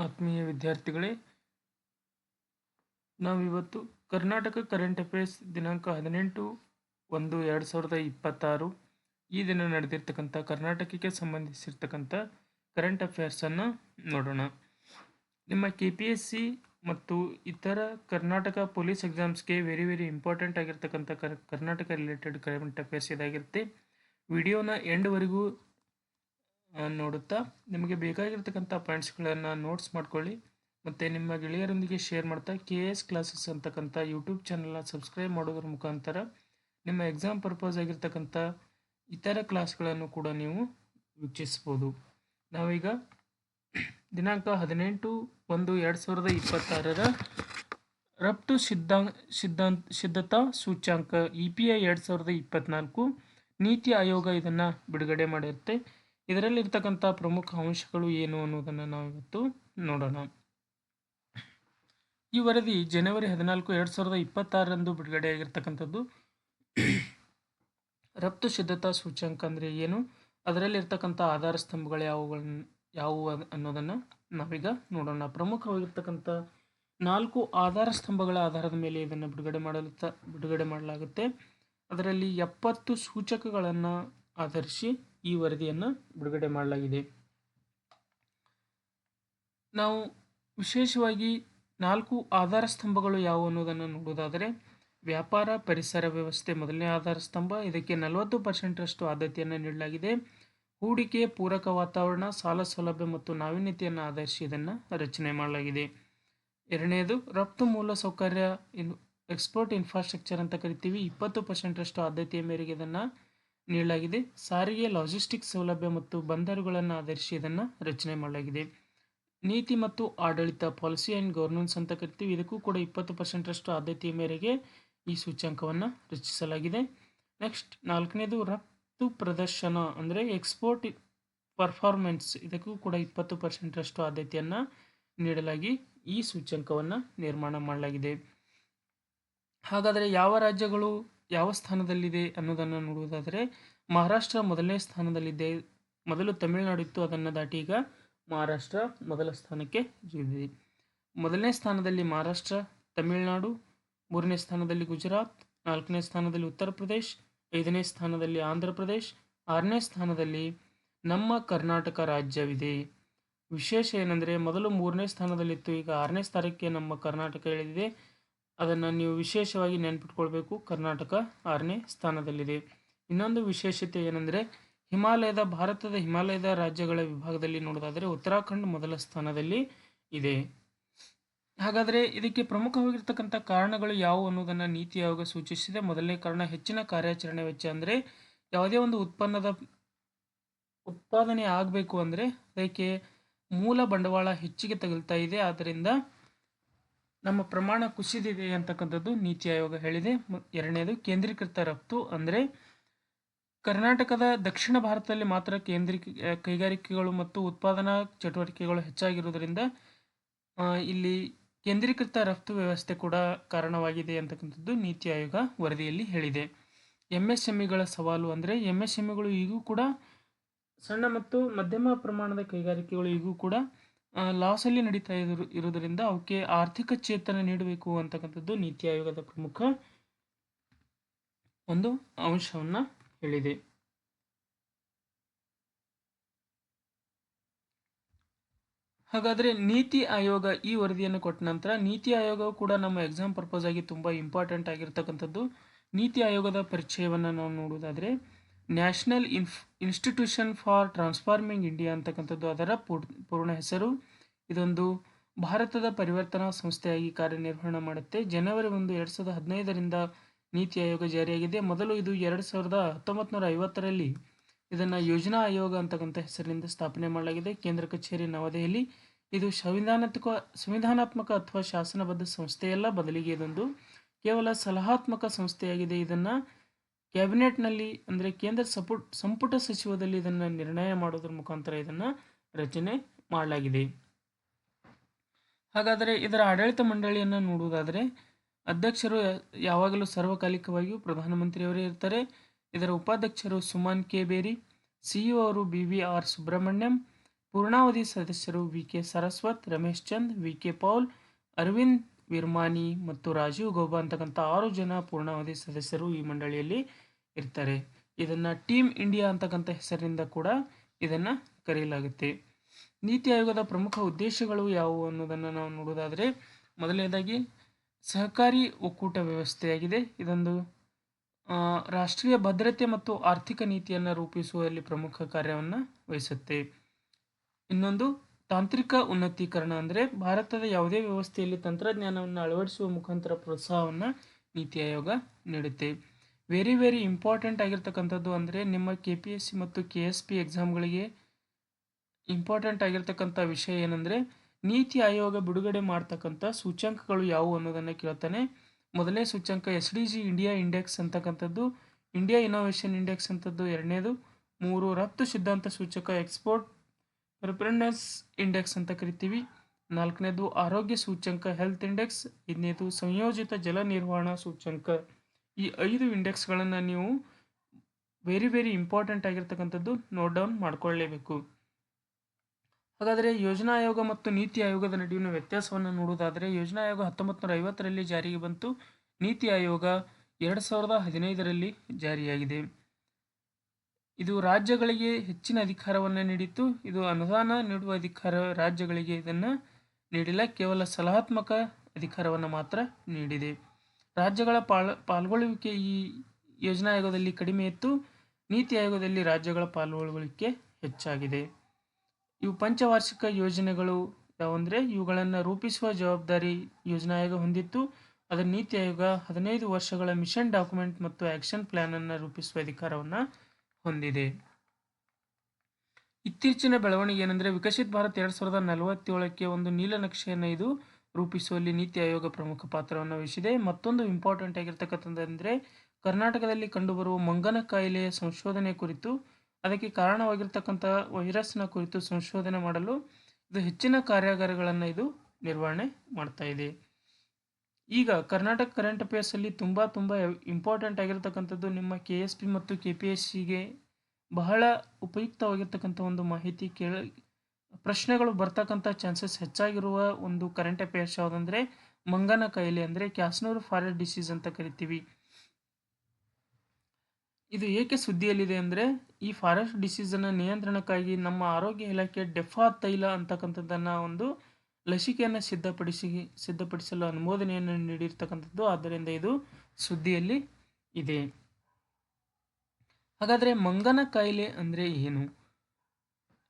ಆತ್ಮೀಯ ವಿದ್ಯಾರ್ಥಿಗಳೇ, ನಾವಿವತ್ತು ಕರ್ನಾಟಕ ಕರೆಂಟ್ ಅಫೇರ್ಸ್ ದಿನಾಂಕ 18/1/2026 ಈ ದಿನ ನಡೆದಿರ್ತಕ್ಕಂಥ ಕರ್ನಾಟಕಕ್ಕೆ ಸಂಬಂಧಿಸಿರ್ತಕ್ಕಂಥ ಕರೆಂಟ್ ಅಫೇರ್ಸನ್ನು ನೋಡೋಣ. ನಿಮ್ಮ KPSC ಮತ್ತು ಇತರ ಕರ್ನಾಟಕ ಪೊಲೀಸ್ ಎಕ್ಸಾಮ್ಸ್ಗೆ ವೆರಿ ಇಂಪಾರ್ಟೆಂಟ್ ಆಗಿರ್ತಕ್ಕಂಥ ಕರ್ನಾಟಕ ರಿಲೇಟೆಡ್ ಕರೆಂಟ್ ಅಫೇರ್ಸ್ ಇದಾಗಿರುತ್ತೆ. ವಿಡಿಯೋನ ಎಂಡ್ವರೆಗೂ ನೋಡುತ್ತಾ ನಿಮಗೆ ಬೇಕಾಗಿರ್ತಕ್ಕಂಥ ಪಾಯಿಂಟ್ಸ್ಗಳನ್ನು ನೋಟ್ಸ್ ಮಾಡ್ಕೊಳ್ಳಿ ಮತ್ತು ನಿಮ್ಮ ಗೆಳೆಯರೊಂದಿಗೆ ಶೇರ್ ಮಾಡ್ತಾ KS ಕ್ಲಾಸಸ್ ಅಂತಕ್ಕಂಥ ಯೂಟ್ಯೂಬ್ ಚಾನಲ್ನ ಸಬ್ಸ್ಕ್ರೈಬ್ ಮಾಡೋದ್ರ ಮುಖಾಂತರ ನಿಮ್ಮ ಎಕ್ಸಾಮ್ ಪರ್ಪಸ್ ಆಗಿರ್ತಕ್ಕಂಥ ಇತರ ಕ್ಲಾಸ್ಗಳನ್ನು ಕೂಡ ನೀವು ವೀಕ್ಷಿಸ್ಬೋದು. ನಾವೀಗ ದಿನಾಂಕ 18/1/2026 ರಫ್ತು ಸಿದ್ಧತಾ ಸೂಚ್ಯಾಂಕ EPI 2024 ನೀತಿ ಆಯೋಗ ಇದನ್ನು ಬಿಡುಗಡೆ ಮಾಡಿರುತ್ತೆ. ಇದರಲ್ಲಿರ್ತಕ್ಕಂಥ ಪ್ರಮುಖ ಅಂಶಗಳು ಏನು ಅನ್ನೋದನ್ನು ನಾವಿವತ್ತು ನೋಡೋಣ. ಈ ವರದಿ ಜನವರಿ 14, 2026 ಬಿಡುಗಡೆಯಾಗಿರ್ತಕ್ಕಂಥದ್ದು. ರಫ್ತು ಸಿದ್ಧತಾ ಸೂಚ್ಯಾಂಕ ಅಂದರೆ ಏನು, ಅದರಲ್ಲಿರ್ತಕ್ಕಂಥ ಆಧಾರ ಸ್ತಂಭಗಳು ಯಾವುವು ಅನ್ನೋದನ್ನು ನಾವೀಗ ನೋಡೋಣ. ಪ್ರಮುಖವಾಗಿರ್ತಕ್ಕಂಥ 4 ಆಧಾರ ಸ್ತಂಭಗಳ ಆಧಾರದ ಮೇಲೆ ಇದನ್ನು ಬಿಡುಗಡೆ ಮಾಡಲಾಗುತ್ತೆ. ಅದರಲ್ಲಿ 70 ಸೂಚಕಗಳನ್ನು ಆಧರಿಸಿ ಈ ವರದಿಯನ್ನು ಬಿಡುಗಡೆ ಮಾಡಲಾಗಿದೆ. ನಾವು ವಿಶೇಷವಾಗಿ 4 ಆಧಾರ ಸ್ತಂಭಗಳು ಯಾವುವು ಅನ್ನೋದನ್ನು ನೋಡುವುದಾದರೆ, ವ್ಯಾಪಾರ ಪರಿಸರ ವ್ಯವಸ್ಥೆ ಮೊದಲನೇ ಆಧಾರ ಸ್ತಂಭ, ಇದಕ್ಕೆ 40% ಆದ್ಯತೆಯನ್ನು ನೀಡಲಾಗಿದೆ. ಹೂಡಿಕೆ, ಪೂರಕ ವಾತಾವರಣ, ಸಾಲ ಸೌಲಭ್ಯ ಮತ್ತು ನಾವೀನ್ಯತೆಯನ್ನು ಆಧರಿಸಿ ಇದನ್ನು ರಚನೆ ಮಾಡಲಾಗಿದೆ. ಎರಡನೇದು ರಫ್ತು ಮೂಲ ಸೌಕರ್ಯ, ಎಕ್ಸ್ಪೋರ್ಟ್ ಇನ್ಫ್ರಾಸ್ಟ್ರಕ್ಚರ್ ಅಂತ ಕರಿತೀವಿ, 20% ಆದ್ಯತೆಯ ಮೇರೆಗೆ ಇದನ್ನು ನೀಡಲಾಗಿದೆ. ಸಾರಿಗೆ, ಲಾಜಿಸ್ಟಿಕ್ಸ್ ಸೌಲಭ್ಯ ಮತ್ತು ಬಂದರುಗಳನ್ನು ಆಧರಿಸಿ ಇದನ್ನು ರಚನೆ ಮಾಡಲಾಗಿದೆ. ನೀತಿ ಮತ್ತು ಆಡಳಿತ, ಪಾಲಿಸಿ ಆ್ಯಂಡ್ ಗವರ್ನೆನ್ಸ್ ಅಂತ ಕರಿತೀವಿ, ಇದಕ್ಕೂ ಕೂಡ 20% ಆದ್ಯತೆಯ ಮೇರೆಗೆ ಈ ಸೂಚ್ಯಾಂಕವನ್ನು ರಚಿಸಲಾಗಿದೆ. ನೆಕ್ಸ್ಟ್ 4ನೇದು ರಫ್ತು ಪ್ರದರ್ಶನ ಅಂದರೆ ಎಕ್ಸ್ಪೋರ್ಟ್ ಪರ್ಫಾರ್ಮೆನ್ಸ್, ಇದಕ್ಕೂ ಕೂಡ 20% ಆದ್ಯತೆಯನ್ನು ನೀಡಲಾಗಿ ಈ ಸೂಚ್ಯಾಂಕವನ್ನು ನಿರ್ಮಾಣ ಮಾಡಲಾಗಿದೆ. ಹಾಗಾದರೆ ಯಾವ ರಾಜ್ಯಗಳು ಯಾವ ಸ್ಥಾನದಲ್ಲಿದೆ ಅನ್ನೋದನ್ನು ನೋಡುವುದಾದರೆ, ಮಹಾರಾಷ್ಟ್ರ ಮೊದಲನೇ ಸ್ಥಾನದಲ್ಲಿದೆ. ಮೊದಲು ತಮಿಳುನಾಡು ಇತ್ತು, ಅದನ್ನು ದಾಟಿ ಈಗ ಮಹಾರಾಷ್ಟ್ರ ಮೊದಲ ಸ್ಥಾನಕ್ಕೆ ಜಿಗಿದಿದೆ. ಮೊದಲನೇ ಸ್ಥಾನದಲ್ಲಿ ಮಹಾರಾಷ್ಟ್ರ, ತಮಿಳುನಾಡು, 3ನೇ ಸ್ಥಾನದಲ್ಲಿ ಗುಜರಾತ್, 4ನೇ ಸ್ಥಾನದಲ್ಲಿ ಉತ್ತರ ಪ್ರದೇಶ್, 5ನೇ ಸ್ಥಾನದಲ್ಲಿ ಆಂಧ್ರ ಪ್ರದೇಶ್, 6ನೇ ಸ್ಥಾನದಲ್ಲಿ ನಮ್ಮ ಕರ್ನಾಟಕ ರಾಜ್ಯವಿದೆ. ವಿಶೇಷ ಏನಂದರೆ ಮೊದಲು 3ನೇ ಸ್ಥಾನದಲ್ಲಿತ್ತು, ಈಗ 6ನೇ ಸ್ಥಾನಕ್ಕೆ ನಮ್ಮ ಕರ್ನಾಟಕ ಇಳಿದಿದೆ. ಅದನ್ನು ನೀವು ವಿಶೇಷವಾಗಿ ನೆನಪಿಟ್ಕೊಳ್ಬೇಕು, ಕರ್ನಾಟಕ 6ನೇ ಸ್ಥಾನದಲ್ಲಿದೆ. ಇನ್ನೊಂದು ವಿಶೇಷತೆ ಏನಂದರೆ ಭಾರತದ ಹಿಮಾಲಯದ ರಾಜ್ಯಗಳ ವಿಭಾಗದಲ್ಲಿ ನೋಡೋದಾದರೆ ಉತ್ತರಾಖಂಡ್ ಮೊದಲ ಸ್ಥಾನದಲ್ಲಿ ಇದೆ. ಹಾಗಾದರೆ ಇದಕ್ಕೆ ಪ್ರಮುಖವಾಗಿರ್ತಕ್ಕಂಥ ಕಾರಣಗಳು ಯಾವುವು ಅನ್ನೋದನ್ನು ನೀತಿ ಆಯೋಗ ಸೂಚಿಸಿದೆ. ಮೊದಲನೇ ಕಾರಣ ಹೆಚ್ಚಿನ ಕಾರ್ಯಾಚರಣೆ ವೆಚ್ಚ, ಅಂದರೆ ಯಾವುದೇ ಒಂದು ಉತ್ಪಾದನೆ ಆಗಬೇಕು ಅಂದರೆ ಅದಕ್ಕೆ ಮೂಲ ಬಂಡವಾಳ ಹೆಚ್ಚಿಗೆ ತಗಲ್ತಾ ಇದೆ, ಆದ್ದರಿಂದ ನಮ್ಮ ಪ್ರಮಾಣ ಕುಸಿದಿದೆ ಅಂತಕ್ಕಂಥದ್ದು ನೀತಿ ಆಯೋಗ ಹೇಳಿದೆ. ಎರಡನೇದು ಕೇಂದ್ರೀಕೃತ ರಫ್ತು, ಅಂದರೆ ಕರ್ನಾಟಕದ ದಕ್ಷಿಣ ಭಾರತದಲ್ಲಿ ಮಾತ್ರ ಕೈಗಾರಿಕೆಗಳು ಮತ್ತು ಉತ್ಪಾದನಾ ಚಟುವಟಿಕೆಗಳು ಹೆಚ್ಚಾಗಿರುವುದರಿಂದ ಇಲ್ಲಿ ಕೇಂದ್ರೀಕೃತ ರಫ್ತು ವ್ಯವಸ್ಥೆ ಕೂಡ ಕಾರಣವಾಗಿದೆ ಅಂತಕ್ಕಂಥದ್ದು ನೀತಿ ಆಯೋಗ ವರದಿಯಲ್ಲಿ ಹೇಳಿದೆ. MSMEಗಳ ಸವಾಲು, ಅಂದರೆ MSMEಗಳು ಈಗೂ ಕೂಡ ಸಣ್ಣ ಮತ್ತು ಮಧ್ಯಮ ಪ್ರಮಾಣದ ಕೈಗಾರಿಕೆಗಳು ಈಗೂ ಕೂಡ ಲಾಸಲ್ಲಿ ನಡೀತಾ ಇರುವುದರಿಂದ ಅವಕ್ಕೆ ಆರ್ಥಿಕ ಚೇತನ ನೀಡಬೇಕು ಅಂತಕ್ಕಂಥದ್ದು ನೀತಿ ಆಯೋಗದ ಪ್ರಮುಖ ಒಂದು ಅಂಶವನ್ನು ಹೇಳಿದೆ. ಹಾಗಾದರೆ ನೀತಿ ಆಯೋಗ ಈ ವರದಿಯನ್ನು ಕೊಟ್ಟ ನಂತರ ನೀತಿ ಆಯೋಗವು ಕೂಡ ನಮ್ಮ ಎಕ್ಸಾಮ್ ಪರ್ಪಸ್ ಆಗಿ ತುಂಬ ಇಂಪಾರ್ಟೆಂಟ್ ಆಗಿರ್ತಕ್ಕಂಥದ್ದು. ನೀತಿ ಆಯೋಗದ ಪರಿಚಯವನ್ನು ನಾವು ನೋಡುವುದಾದರೆ, national institution for transforming India ಅಂತಕ್ಕಂಥದ್ದು ಅದರ ಪೂರ್ಣ ಹೆಸರು. ಇದೊಂದು ಭಾರತದ ಪರಿವರ್ತನಾ ಸಂಸ್ಥೆಯಾಗಿ ಕಾರ್ಯನಿರ್ವಹಣೆ ಮಾಡುತ್ತೆ. ಜನವರಿ 1, 2015ರಿಂದ ನೀತಿ ಆಯೋಗ ಜಾರಿಯಾಗಿದೆ. ಮೊದಲು ಇದು 1950ರಲ್ಲಿ ಇದನ್ನು ಯೋಜನಾ ಆಯೋಗ ಅಂತಕ್ಕಂಥ ಹೆಸರಿನಿಂದ ಸ್ಥಾಪನೆ ಮಾಡಲಾಗಿದೆ. ಕೇಂದ್ರ ಕಚೇರಿ ನವದೆಹಲಿ. ಇದು ಸಂವಿಧಾನಾತ್ಮಕ ಅಥವಾ ಶಾಸನಬದ್ಧ ಸಂಸ್ಥೆಯಲ್ಲ, ಬದಲಿಗೆ ಇದೊಂದು ಕೇವಲ ಸಲಹಾತ್ಮಕ ಸಂಸ್ಥೆಯಾಗಿದೆ. ಇದನ್ನು ಕ್ಯಾಬಿನೆಟ್ನಲ್ಲಿ, ಅಂದರೆ ಕೇಂದ್ರ ಸಂಪುಟ ಸಚಿವದಲ್ಲಿ ಇದನ್ನು ನಿರ್ಣಯ ಮಾಡೋದ್ರ ಮುಖಾಂತರ ಇದನ್ನು ರಚನೆ ಮಾಡಲಾಗಿದೆ. ಹಾಗಾದರೆ ಇದರ ಆಡಳಿತ ಮಂಡಳಿಯನ್ನು ನೋಡುವುದಾದರೆ, ಅಧ್ಯಕ್ಷರು ಯಾವಾಗಲೂ ಸಾರ್ವಕಾಲಿಕವಾಗಿಯೂ ಪ್ರಧಾನಮಂತ್ರಿಯವರೇ ಇರ್ತಾರೆ. ಇದರ ಉಪಾಧ್ಯಕ್ಷರು ಸುಮನ್ ಕೆ ಬೇರಿ, CEO ಅವರು BVR ಸುಬ್ರಹ್ಮಣ್ಯಂ, ಪೂರ್ಣಾವಧಿ ಸದಸ್ಯರು VK. Saraswat, Ramesh Chand, VK. Paul, Arvind ವಿರ್ಮಾನಿ ಮತ್ತು ರಾಜೀವ್ ಗೌಬಾ ಅಂತಕ್ಕಂಥ 6 ಜನ ಪೂರ್ಣಾವಧಿ ಸದಸ್ಯರು ಈ ಮಂಡಳಿಯಲ್ಲಿ ಇರ್ತಾರೆ. ಇದನ್ನ ಟೀಮ್ ಇಂಡಿಯಾ ಅಂತಕ್ಕಂಥ ಹೆಸರಿನಿಂದ ಕೂಡ ಇದನ್ನ ಕರೆಯಲಾಗುತ್ತೆ. ನೀತಿ ಆಯೋಗದ ಪ್ರಮುಖ ಉದ್ದೇಶಗಳು ಯಾವುವು ಅನ್ನೋದನ್ನು ನಾವು ನೋಡೋದಾದರೆ, ಮೊದಲನೇದಾಗಿ ಸಹಕಾರಿ ಒಕ್ಕೂಟ ವ್ಯವಸ್ಥೆಯಾಗಿದೆ. ಇದೊಂದು ರಾಷ್ಟ್ರೀಯ ಭದ್ರತೆ ಮತ್ತು ಆರ್ಥಿಕ ನೀತಿಯನ್ನು ರೂಪಿಸುವಲ್ಲಿ ಪ್ರಮುಖ ಕಾರ್ಯವನ್ನು ವಹಿಸುತ್ತೆ. ಇನ್ನೊಂದು ತಾಂತ್ರಿಕ ಉನ್ನತೀಕರಣ, ಅಂದರೆ ಭಾರತದ ಯಾವುದೇ ವ್ಯವಸ್ಥೆಯಲ್ಲಿ ತಂತ್ರಜ್ಞಾನವನ್ನು ಅಳವಡಿಸುವ ಮುಖಾಂತರ ಪ್ರೋತ್ಸಾಹವನ್ನು ನೀತಿ ಆಯೋಗ ನೀಡುತ್ತೆ. ವೆರಿ ಇಂಪಾರ್ಟೆಂಟ್ ಆಗಿರ್ತಕ್ಕಂಥದ್ದು ಅಂದರೆ ನಿಮ್ಮ KPSC ಮತ್ತು KSP ಎಕ್ಸಾಮ್ಗಳಿಗೆ ಇಂಪಾರ್ಟೆಂಟ್ ಆಗಿರ್ತಕ್ಕಂಥ ವಿಷಯ ಏನಂದರೆ, ನೀತಿ ಆಯೋಗ ಬಿಡುಗಡೆ ಮಾಡ್ತಕ್ಕಂಥ ಸೂಚ್ಯಂಕಗಳು ಯಾವುವು ಅನ್ನೋದನ್ನು ಕೇಳ್ತಾನೆ. ಮೊದಲನೇ ಸೂಚ್ಯಂಕ SDG ಇಂಡಿಯಾ ಇಂಡೆಕ್ಸ್ ಅಂತಕ್ಕಂಥದ್ದು, ಇಂಡಿಯಾ ಇನೋವೇಷನ್ ಇಂಡೆಕ್ಸ್ ಅಂತದ್ದು ಎರಡನೇದು, 3 ರಫ್ತು ಸಿದ್ಧಾಂತ ಸೂಚಕ ಎಕ್ಸ್ಪೋರ್ಟ್ ಪ್ರಿಪೇರ್ನೆಸ್ ಇಂಡೆಕ್ಸ್ ಅಂತ ಕರಿತೀವಿ, 4ನೇದು ಆರೋಗ್ಯ ಸೂಚ್ಯಂಕ ಹೆಲ್ತ್ ಇಂಡೆಕ್ಸ್, 5ನೇದು ಸಂಯೋಜಿತ ಜಲ ನಿರ್ವಹಣಾ ಸೂಚ್ಯಂಕ. ಈ 5 ಇಂಡೆಕ್ಸ್ಗಳನ್ನು ನೀವು ವೆರಿ ಇಂಪಾರ್ಟೆಂಟ್ ಆಗಿರ್ತಕ್ಕಂಥದ್ದು ನೋಟ್ ಡೌನ್ ಮಾಡ್ಕೊಳ್ಳೇಬೇಕು. ಹಾಗಾದರೆ ಯೋಜನಾ ಆಯೋಗ ಮತ್ತು ನೀತಿ ಆಯೋಗದ ನಡುವಿನ ವ್ಯತ್ಯಾಸವನ್ನು ನೋಡುವುದಾದರೆ, ಯೋಜನಾ ಆಯೋಗ 1950ರಲ್ಲಿ ಜಾರಿಗೆ ಬಂತು, ನೀತಿ ಆಯೋಗ 2015ರಲ್ಲಿ ಜಾರಿಯಾಗಿದೆ. ಇದು ರಾಜ್ಯಗಳಿಗೆ ಹೆಚ್ಚಿನ ಅಧಿಕಾರವನ್ನು ನೀಡಿತ್ತು. ಇದು ಅನುದಾನ ನೀಡುವ ಅಧಿಕಾರ ರಾಜ್ಯಗಳಿಗೆ ಇದನ್ನು ನೀಡಿಲ್ಲ, ಕೇವಲ ಸಲಹಾತ್ಮಕ ಅಧಿಕಾರವನ್ನು ಮಾತ್ರ ನೀಡಿದೆ. ರಾಜ್ಯಗಳ ಪಾಲ್ಗೊಳ್ಳುವಿಕೆ ಈ ಯೋಜನಾ ಆಯೋಗದಲ್ಲಿ ಕಡಿಮೆ ಇತ್ತು, ನೀತಿ ಆಯೋಗದಲ್ಲಿ ರಾಜ್ಯಗಳ ಪಾಲ್ಗೊಳ್ಳುವಿಕೆ ಹೆಚ್ಚಾಗಿದೆ. ಇವು ಪಂಚವಾರ್ಷಿಕ ಯೋಜನೆಗಳು ಯಾವಂದರೆ, ಇವುಗಳನ್ನು ರೂಪಿಸುವ ಜವಾಬ್ದಾರಿ ಯೋಜನಾ ಆಯೋಗ ಹೊಂದಿತ್ತು. ಅದರ ನೀತಿ ಆಯೋಗ 15 ವರ್ಷಗಳ ಮಿಷನ್ ಡಾಕ್ಯುಮೆಂಟ್ ಮತ್ತು ಆಕ್ಷನ್ ಪ್ಲಾನ್ ಅನ್ನು ರೂಪಿಸುವ ಅಧಿಕಾರವನ್ನು ಹೊಂದಿದೆ. ಇತ್ತೀಚಿನ ಬೆಳವಣಿಗೆ ಏನಂದರೆ, ವಿಕಸಿತ್ ಭಾರತ್ 2047ಕ್ಕೆ ಒಂದು ನೀಲನಕ್ಷೆಯನ್ನು ಇದು ರೂಪಿಸುವಲ್ಲಿ ನೀತಿ ಆಯೋಗ ಪ್ರಮುಖ ಪಾತ್ರವನ್ನು ವಹಿಸಿದೆ. ಮತ್ತೊಂದು ಇಂಪಾರ್ಟೆಂಟ್ ಆಗಿರ್ತಕ್ಕಂಥದ್ದಂದರೆ, ಕರ್ನಾಟಕದಲ್ಲಿ ಕಂಡುಬರುವ ಮಂಗನ ಕಾಯಿಲೆಯ ಸಂಶೋಧನೆ ಕುರಿತು, ಅದಕ್ಕೆ ಕಾರಣವಾಗಿರ್ತಕ್ಕಂಥ ವೈರಸ್ನ ಕುರಿತು ಸಂಶೋಧನೆ ಮಾಡಲು ಇದು ಹೆಚ್ಚಿನ ಕಾರ್ಯಾಗಾರಗಳನ್ನು ಇದು ನಿರ್ವಹಣೆ ಮಾಡ್ತಾ ಇದೆ. ಈಗ ಕರ್ನಾಟಕ ಕರೆಂಟ್ ಅಫೇರ್ಸಲ್ಲಿ ತುಂಬ ಇಂಪಾರ್ಟೆಂಟ್ ಆಗಿರ್ತಕ್ಕಂಥದ್ದು ನಿಮ್ಮ KSP ಮತ್ತು KPSCಗೆ ಬಹಳ ಉಪಯುಕ್ತವಾಗಿರ್ತಕ್ಕಂಥ ಒಂದು ಮಾಹಿತಿ ಪ್ರಶ್ನೆಗಳು ಬರ್ತಕ್ಕಂಥ ಚಾನ್ಸಸ್ ಹೆಚ್ಚಾಗಿರುವ ಒಂದು ಕರೆಂಟ್ ಅಫೇರ್ಸ್ ಯಾವುದಂದರೆ, ಮಂಗನ ಕಾಯಿಲೆ, ಅಂದರೆ ಕ್ಯಾಸ್ನೂರ್ ಫಾರೆಸ್ಟ್ ಡಿಸೀಸ್ ಅಂತ ಕರಿತೀವಿ. ಇದು ಏಕೆ ಸುದ್ದಿಯಲ್ಲಿದೆ ಅಂದರೆ, ಈ ಫಾರೆಸ್ಟ್ ಡಿಸೀಸನ್ನು ನಿಯಂತ್ರಣಕ್ಕಾಗಿ ನಮ್ಮ ಆರೋಗ್ಯ ಇಲಾಖೆ ಡೆಫಾ ತೈಲ ಅಂತಕ್ಕಂಥದ್ದನ್ನು ಒಂದು ಲಸಿಕೆಯನ್ನು ಸಿದ್ಧಪಡಿಸಲು ಅನುಮೋದನೆಯನ್ನು ನೀಡಿರ್ತಕ್ಕಂಥದ್ದು. ಆದ್ದರಿಂದ ಇದು ಸುದ್ದಿಯಲ್ಲಿ ಇದೆ. ಹಾಗಾದರೆ ಮಂಗನ ಕಾಯಿಲೆ ಅಂದರೆ ಏನು?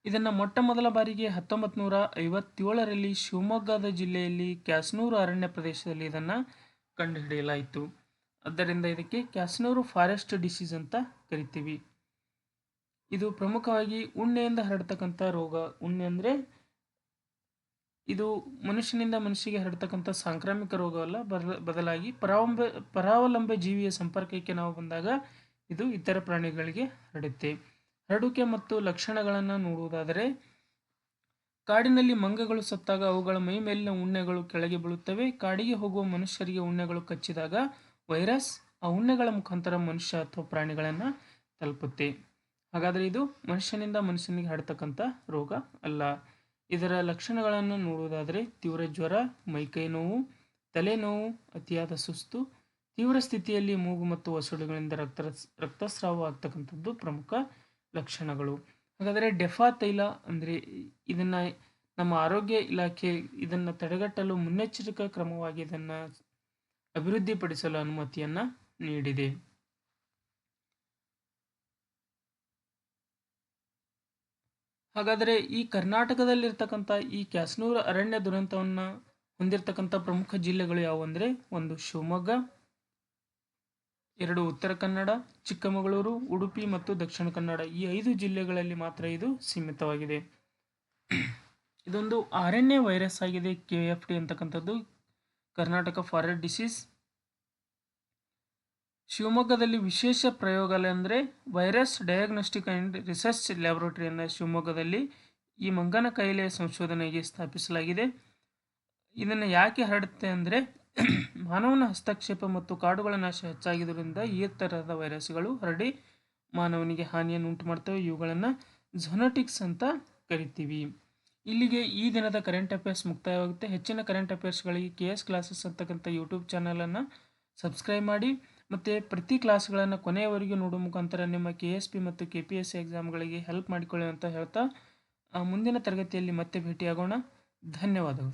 ಇದನ್ನು ಮೊಟ್ಟ ಮೊದಲ ಬಾರಿಗೆ 1957ರಲ್ಲಿ ಶಿವಮೊಗ್ಗದ ಜಿಲ್ಲೆಯಲ್ಲಿ ಕ್ಯಾಸ್ನೂರು ಅರಣ್ಯ ಪ್ರದೇಶದಲ್ಲಿ ಇದನ್ನು ಕಂಡುಹಿಡಿಯಲಾಯಿತು. ಆದ್ದರಿಂದ ಇದಕ್ಕೆ ಕ್ಯಾಸ್ನೂರು ಫಾರೆಸ್ಟ್ ಡಿಸೀಸ್ ಅಂತ ಕರಿತೀವಿ. ಇದು ಪ್ರಮುಖವಾಗಿ ಉಣ್ಣೆಯಿಂದ ಹರಡ್ತಕ್ಕಂಥ ರೋಗ. ಉಣ್ಣೆ ಅಂದರೆ ಇದು ಮನುಷ್ಯನಿಂದ ಮನುಷ್ಯಗೆ ಹರಡ್ತಕ್ಕಂಥ ಸಾಂಕ್ರಾಮಿಕ ರೋಗವಲ್ಲ, ಬದಲಾಗಿ ಪರಾವಲಂಬಿ ಜೀವಿಯ ಸಂಪರ್ಕಕ್ಕೆ ನಾವು ಬಂದಾಗ ಇದು ಇತರ ಪ್ರಾಣಿಗಳಿಗೆ ಹರಡುತ್ತೆ. ಹರಡುವಿಕೆ ಮತ್ತು ಲಕ್ಷಣಗಳನ್ನು ನೋಡುವುದಾದರೆ, ಕಾಡಿನಲ್ಲಿ ಮಂಗಗಳು ಸತ್ತಾಗ ಅವುಗಳ ಮೈ ಮೇಲಿನ ಉಣ್ಣೆಗಳು ಕೆಳಗೆ ಬೀಳುತ್ತವೆ. ಕಾಡಿಗೆ ಹೋಗುವ ಮನುಷ್ಯರಿಗೆ ಉಣ್ಣೆಗಳು ಕಚ್ಚಿದಾಗ ವೈರಸ್ ಆ ಉಣ್ಣೆಗಳ ಮುಖಾಂತರ ಮನುಷ್ಯ ಅಥವಾ ಪ್ರಾಣಿಗಳನ್ನು ತಲುಪುತ್ತೆ. ಹಾಗಾದರೆ ಇದು ಮನುಷ್ಯನಿಂದ ಮನುಷ್ಯನಿಗೆ ಹರಡ್ತಕ್ಕಂಥ ರೋಗ ಅಲ್ಲ. ಇದರ ಲಕ್ಷಣಗಳನ್ನು ನೋಡುವುದಾದರೆ, ತೀವ್ರ ಜ್ವರ, ಮೈಕೈ ನೋವು, ತಲೆನೋವು, ಅತಿಯಾದ ಸುಸ್ತು, ತೀವ್ರ ಸ್ಥಿತಿಯಲ್ಲಿ ಮೂಗು ಮತ್ತು ಒಸಡುಗಳಿಂದ ರಕ್ತಸ್ರಾವ ಆಗ್ತಕ್ಕಂಥದ್ದು ಪ್ರಮುಖ ಲಕ್ಷಣಗಳು. ಹಾಗಾದರೆ ಡೆಫಾ ತೈಲ ಅಂದರೆ ಇದನ್ನು ನಮ್ಮ ಆರೋಗ್ಯ ಇಲಾಖೆ ಇದನ್ನು ತಡೆಗಟ್ಟಲು ಮುನ್ನೆಚ್ಚರಿಕಾ ಕ್ರಮವಾಗಿ ಇದನ್ನು ಅಭಿವೃದ್ಧಿಪಡಿಸಲು ಅನುಮತಿಯನ್ನು ನೀಡಿದೆ. ಹಾಗಾದರೆ ಈ ಕರ್ನಾಟಕದಲ್ಲಿರ್ತಕ್ಕಂಥ ಈ ಕ್ಯಾಸ್ನೂರು ಅರಣ್ಯ ದುರಂತವನ್ನು ಹೊಂದಿರತಕ್ಕಂಥ ಪ್ರಮುಖ ಜಿಲ್ಲೆಗಳು ಯಾವುವು ಅಂದರೆ, 1 ಶಿವಮೊಗ್ಗ, 2 ಉತ್ತರ ಕನ್ನಡ, ಚಿಕ್ಕಮಗಳೂರು, ಉಡುಪಿ ಮತ್ತು ದಕ್ಷಿಣ ಕನ್ನಡ. ಈ 5 ಜಿಲ್ಲೆಗಳಲ್ಲಿ ಮಾತ್ರ ಇದು ಸೀಮಿತವಾಗಿದೆ. ಇದೊಂದು RNA ವೈರಸ್ ಆಗಿದೆ, KFD ಅಂತಕ್ಕಂಥದ್ದು, ಕರ್ನಾಟಕ ಫಾರೆಸ್ಟ್ ಡಿಸೀಸ್. ಶಿವಮೊಗ್ಗದಲ್ಲಿ ವಿಶೇಷ ಪ್ರಯೋಗಾಲಯ ಅಂದರೆ ವೈರಸ್ ಡಯಾಗ್ನೋಸ್ಟಿಕ್ ಆ್ಯಂಡ್ ರಿಸರ್ಚ್ ಲ್ಯಾಬೊರೇಟರಿಯನ್ನು ಶಿವಮೊಗ್ಗದಲ್ಲಿ ಈ ಮಂಗನ ಕಾಯಿಲೆಯ ಸಂಶೋಧನೆಗೆ ಸ್ಥಾಪಿಸಲಾಗಿದೆ. ಇದನ್ನು ಯಾಕೆ ಹರಡುತ್ತೆ ಅಂದರೆ, ಮಾನವನ ಹಸ್ತಕ್ಷೇಪ ಮತ್ತು ಕಾಡುಗಳ ನಾಶ ಹೆಚ್ಚಾಗಿದ್ದರಿಂದ ಈ ಥರದ ವೈರಸ್ಗಳು ಹರಡಿ ಮಾನವನಿಗೆ ಹಾನಿಯನ್ನು ಉಂಟು ಮಾಡ್ತವೆ. ಇವುಗಳನ್ನು ಝೊನೋಟಿಕ್ಸ್ ಅಂತ ಕರಿತೀವಿ. ಇಲ್ಲಿಗೆ ಈ ದಿನದ ಕರೆಂಟ್ ಅಫೇರ್ಸ್ ಮುಕ್ತಾಯವಾಗುತ್ತೆ. ಹೆಚ್ಚಿನ ಕರೆಂಟ್ ಅಫೇರ್ಸ್ಗಳಿಗೆ KS ಕ್ಲಾಸಸ್ ಅಂತಕ್ಕಂಥ ಯೂಟ್ಯೂಬ್ ಚಾನಲನ್ನು ಸಬ್ಸ್ಕ್ರೈಬ್ ಮಾಡಿ ಮತ್ತು ಪ್ರತಿ ಕ್ಲಾಸ್ಗಳನ್ನು ಕೊನೆಯವರೆಗೂ ನೋಡುವ ಮುಖಾಂತರ ನಿಮ್ಮ KSP ಮತ್ತು KPSC ಎಕ್ಸಾಮ್ಗಳಿಗೆ ಹೆಲ್ಪ್ ಮಾಡಿಕೊಳ್ಳಿ ಅಂತ ಹೇಳ್ತಾ ಮುಂದಿನ ತರಗತಿಯಲ್ಲಿ ಮತ್ತೆ ಭೇಟಿಯಾಗೋಣ. ಧನ್ಯವಾದಗಳು.